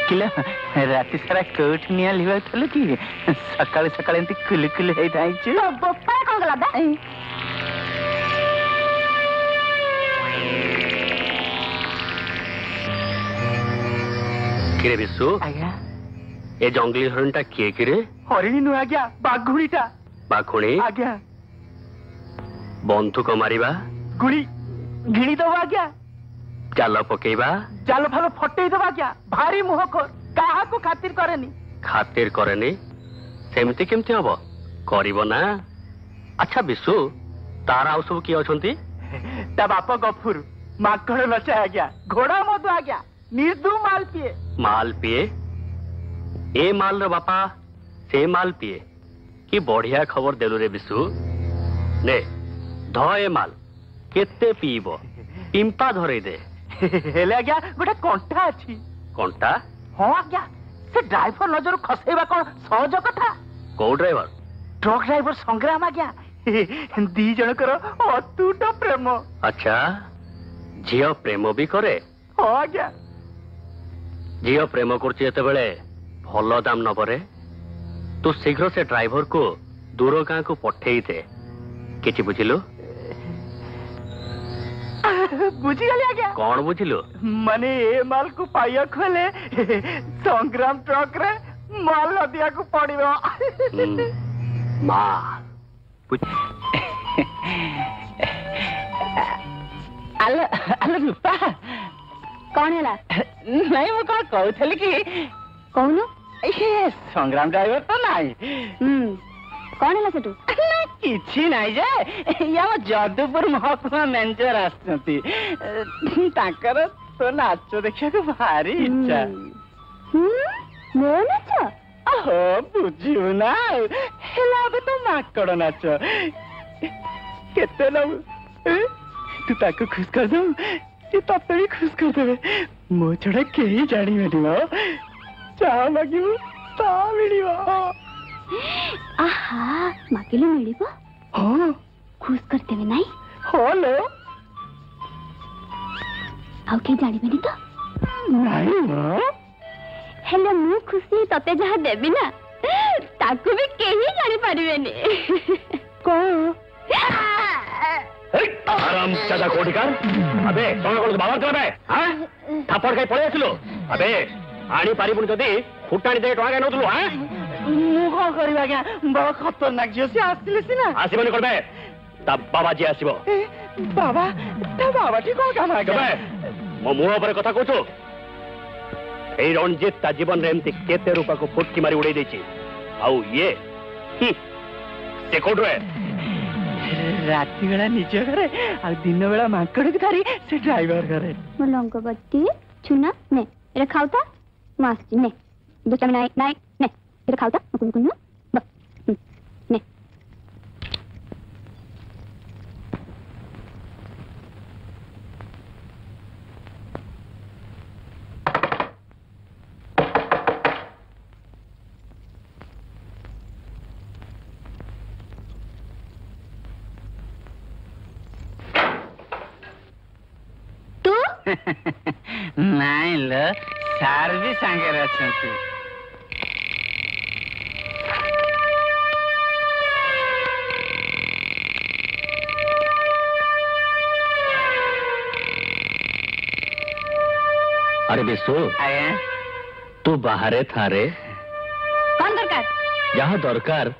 किला राति सारा कोठ निया लिवाउथल कि सकाळ सकाळ एंती कुल कुल हे थाइछु बोपा कोन गला बा किरे बिसु आज्ञा ए जंगली हरणटा किए किरे हरिणी नु आज्ञा बाघुड़ीटा बाघुणी आज्ञा बंधुक मारिबा गुड़ी घिणी दबा आज्ञा जाल पकेबा जाल फाल फटई दबा आज्ञा भारी मुह कर काहा को खातिर करेनी खातिर करेनी सेमती केमती हबो करिवो ना अच्छा बिसु तारा आउ सब किए अछंती ता बाप गफुर माकड़ नचा आज्ञा घोड़ा मधु आज्ञा निर्दु माल पिए ए माल रो बापा से माल पिए कि बढ़िया खबर देलु रे बिसु ने ध ए माल केते पीबो पिंपा धरे दे हेले आज्ञा गोटे कंटा अछि कंटा हां आज्ञा से ड्राइवर नजर खसेबा कोन सहज कथा को ड्राइवर ट्रक ड्राइवर संग्राम आज्ञा दी जनकर अतुट प्रेम अच्छा झियो प्रेम भी करे हां आज्ञा झियो प्रेम करछि एते बेले भलो दाम न परे तू शीघ्र से ड्राइवर को दूर गाँ को पठेई दे किछि बुझिलु बुझी गली आज्ञा कौन बुझिलु माने ए माल को पाइया खोले संग्राम ट्रक रे माल लदिया को पड़िबो माल अल अल रूपा कौन है नहीं वो कौन कहथली कि कौन ए संग्राम ड्राइवर तो नहीं कौन है सेटू किछि नाही जे या जदुपुर महकुमा मैनेजर आछंती ताकर तो नाच देखिया को भारी इच्छा मो नाच ओहो बुझियो ना हेला बे तो माकड़ नाच केते लो तू ताको खुश कर दो ये तते भी खुश कर देबे मो छड़ा केही जानी बेटियो चाह मागियो ता मिलियो आहा माकिले मिलिबो हां खुश करते में नहीं हेलो आउ के जानी बेनी तो नहीं ना हेले मु खुशी तते जहा देबी ना ताको भी केही जानी परिबेनी को आराम चदा कोटिकार अबे तोन कोन बाबा करबे हां थापड़ कई पळे आछलो अबे आनी पारिबुन जदी फुटाणी दे टका नउतलु हां मु को करबा क्या बड़ खतरनाक जियो से आसिले सिना आसीबनी करबे ता बाबा जी आसीबो बाबा ता बाबा ठीक को काम आगे मो मुह पर कथा कहछु ए रंजित ता जीवन रे एमती केते रूपा को फुटकी मारी उड़ै देछि आउ ये से कोड रे राति बेला निज घरे आ दिन बेला माकड़ के थारी से ड्राइवर घरे मो लंगबत्ती छुना ने रे खाउता मास्ती ने दो चम नाई नाई ने रे खाउता कुन कुन ने नहीं लो सार भी सांगे रचंती अरे बिसु आया तू बाहरे था रे कौन दरकार जहाँ दरकार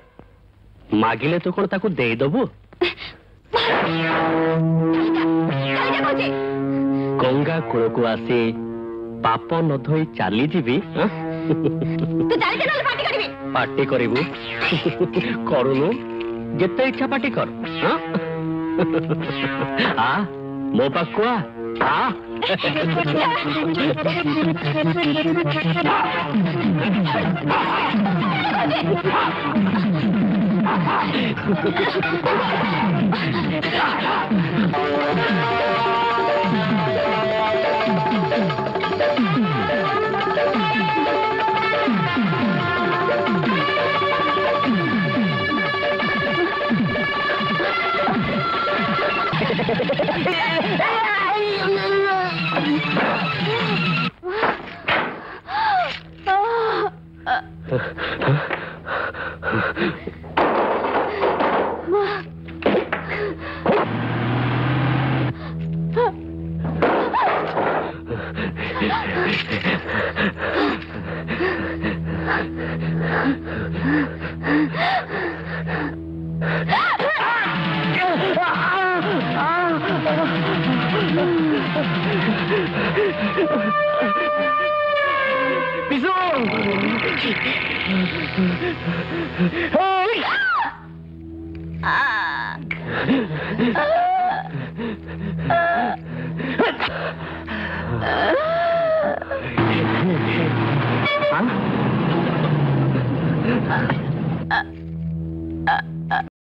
मागिले तो कौन ताको दे दबु गंगा कूल को आसी पाप न धोई चली जीवी तू चली चल पार्टी करबी पार्टी करिबु करूनु जेते इच्छा पार्टी कर आ मो पाकुआ आ Huh?